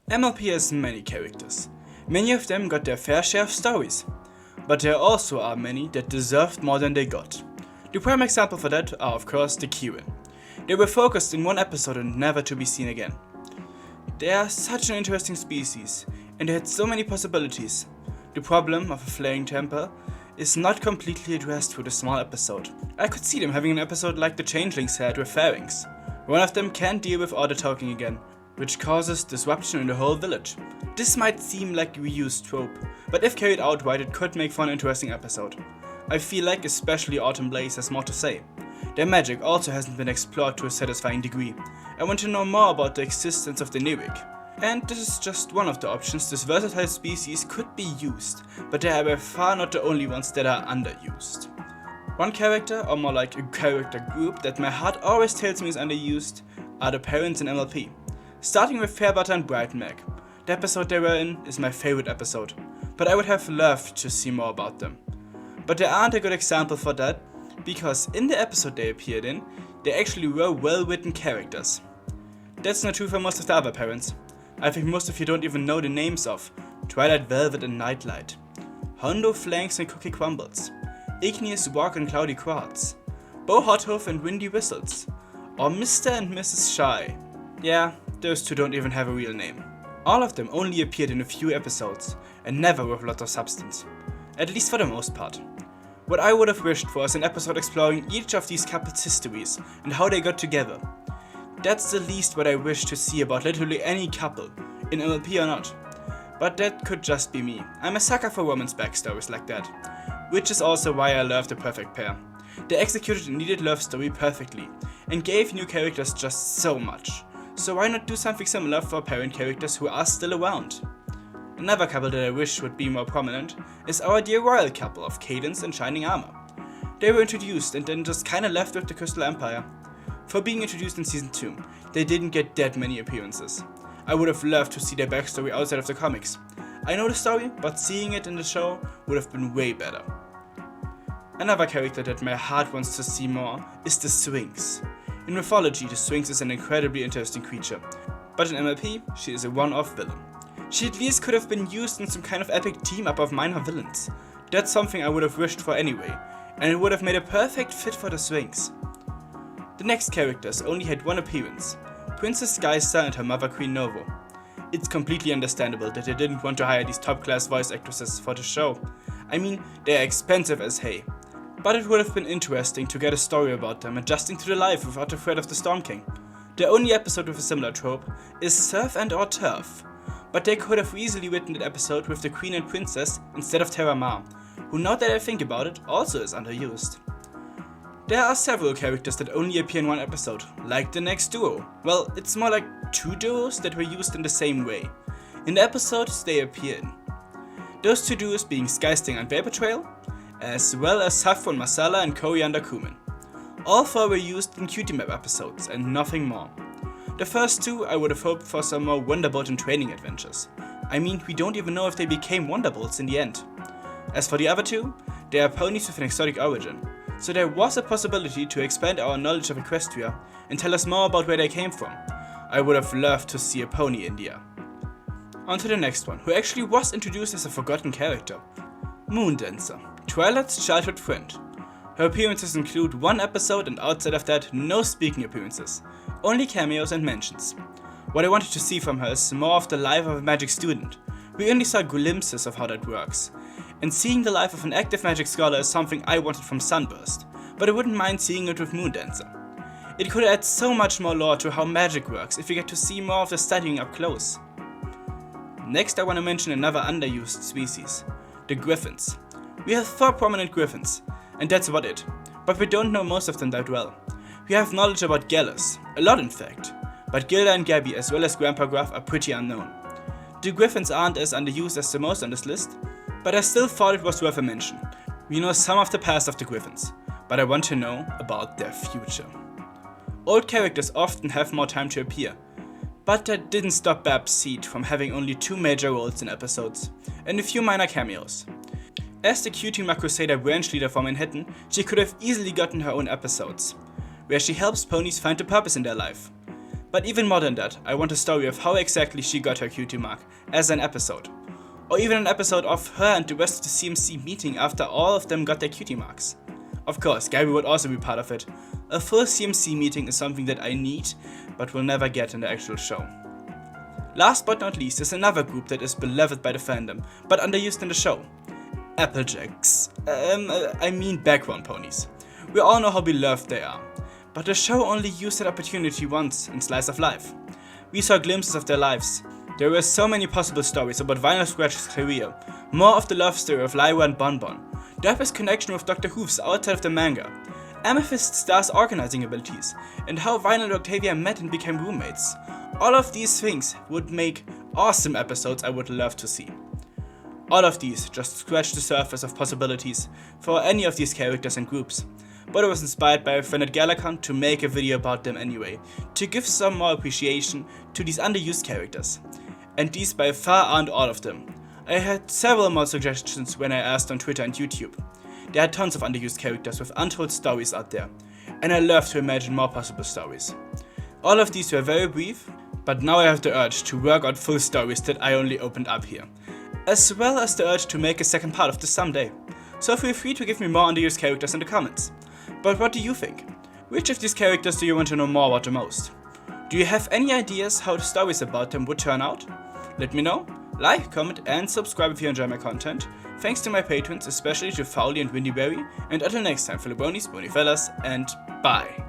MLP has many characters. Many of them got their fair share of stories, but there also are many that deserved more than they got. The prime example for that are of course the Kirin. They were focused in one episode and never to be seen again. They are such an interesting species, and they had so many possibilities. The problem of a flaring temper is not completely addressed through the small episode. I could see them having an episode like the Changelings had with Pharynx. One of them can't deal with all the talking again, which causes disruption in the whole village. This might seem like a reused trope, but if carried out right it could make for an interesting episode. I feel like especially Autumn Blaze has more to say. Their magic also hasn't been explored to a satisfying degree. I want to know more about the existence of the Nerik. And this is just one of the options this versatile species could be used, but they are by far not the only ones that are underused. One character, or more like a character group, that my heart always tells me is underused are the parents in MLP. Starting with Fairbutter and Bright Meg. The episode they were in is my favorite episode, but I would have loved to see more about them. But they aren't a good example for that, because in the episode they appeared in, they actually were well-written characters. That's not true for most of the other parents. I think most of you don't even know the names of Twilight Velvet and Nightlight, Hondo Flanks and Cookie Crumbles, Igneous Walk and Cloudy Quartz, Bo Hothoof and Windy Whistles, or Mr. and Mrs. Shy. Yeah, those two don't even have a real name. All of them only appeared in a few episodes, and never with lots of substance. At least for the most part. What I would have wished for is an episode exploring each of these couples' histories and how they got together. That's the least what I wish to see about literally any couple, in MLP or not. But that could just be me. I'm a sucker for romance backstories like that. Which is also why I love The Perfect Pair. They executed a needed love story perfectly, and gave new characters just so much. So why not do something similar for parent characters who are still around? Another couple that I wish would be more prominent is our dear royal couple of Cadence and Shining Armor. They were introduced and then just kinda left with the Crystal Empire. For being introduced in Season 2, they didn't get that many appearances. I would have loved to see their backstory outside of the comics. I know the story, but seeing it in the show would have been way better. Another character that my heart wants to see more is the Sphinx. In mythology, the Sphinx is an incredibly interesting creature, but in MLP, she is a one-off villain. She at least could have been used in some kind of epic team-up of minor villains. That's something I would have wished for anyway, and it would have made a perfect fit for the Sphinx. The next characters only had one appearance, Princess Skysta and her mother Queen Novo. It's completely understandable that they didn't want to hire these top-class voice actresses for the show. I mean, they're expensive as hay. But it would have been interesting to get a story about them adjusting to the life without the threat of the Storm King. The only episode with a similar trope is Surf and or Turf, but they could have easily written that episode with the Queen and Princess instead of Terra Ma, who now that I think about it also is underused. There are several characters that only appear in one episode, like the next duo. Well, it's more like two duos that were used in the same way. In the episodes they appear in. Those two duos being Skysting and Vapor Trail, as well as Saffron Masala and Coriander Cumin. All four were used in Cutie Map episodes and nothing more. The first two I would have hoped for some more Wonderbolt and training adventures. I mean, we don't even know if they became Wonderbolts in the end. As for the other two, they are ponies with an exotic origin, so there was a possibility to expand our knowledge of Equestria and tell us more about where they came from. I would have loved to see a pony India. On to the next one, who actually was introduced as a forgotten character. Moondancer, Twilight's childhood friend. Her appearances include one episode and outside of that, no speaking appearances, only cameos and mentions. What I wanted to see from her is more of the life of a magic student. We only saw glimpses of how that works. And seeing the life of an active magic scholar is something I wanted from Sunburst, but I wouldn't mind seeing it with Moondancer. It could add so much more lore to how magic works if we get to see more of the studying up close. Next I want to mention another underused species, the Griffons. We have 4 prominent Griffons, and that's about it, but we don't know most of them that well. We have knowledge about Gallus, a lot in fact, but Gilda and Gabby as well as Grandpa Gruff are pretty unknown. The Griffons aren't as underused as the most on this list, but I still thought it was worth a mention. We know some of the past of the Griffons, but I want to know about their future. Old characters often have more time to appear, but that didn't stop Babs Seed from having only 2 major roles in episodes, and a few minor cameos. As the Cutie Mark Crusader branch leader for Manhattan, she could have easily gotten her own episodes, where she helps ponies find a purpose in their life. But even more than that, I want a story of how exactly she got her cutie mark as an episode. Or even an episode of her and the rest of the CMC meeting after all of them got their cutie marks. Of course, Gary would also be part of it. A full CMC meeting is something that I need, but will never get in the actual show. Last but not least is another group that is beloved by the fandom, but underused in the show. Applejacks. I mean background ponies. We all know how beloved they are. But the show only used that opportunity once in Slice of Life. We saw glimpses of their lives. There were so many possible stories about Vinyl Scratch's career, more of the love story of Lyra and Bonbon, Derpy's connection with Dr. Hooves outside of the manga, Amethyst Star's organizing abilities, and how Vinyl and Octavia met and became roommates. All of these things would make awesome episodes I would love to see. All of these just scratch the surface of possibilities for any of these characters and groups, but I was inspired by a friend at Galacon to make a video about them anyway, to give some more appreciation to these underused characters. And these by far aren't all of them. I had several more suggestions when I asked on Twitter and YouTube. There are tons of underused characters with untold stories out there, and I love to imagine more possible stories. All of these were very brief, but now I have the urge to work on full stories that I only opened up here, as well as the urge to make a second part of this someday. So feel free to give me more underused characters in the comments. But what do you think? Which of these characters do you want to know more about the most? Do you have any ideas how the stories about them would turn out? Let me know. Like, comment and subscribe if you enjoy my content. Thanks to my patrons, especially to Fowly and Windyberry, and until next time, Philipponis, Bonifellas, and bye.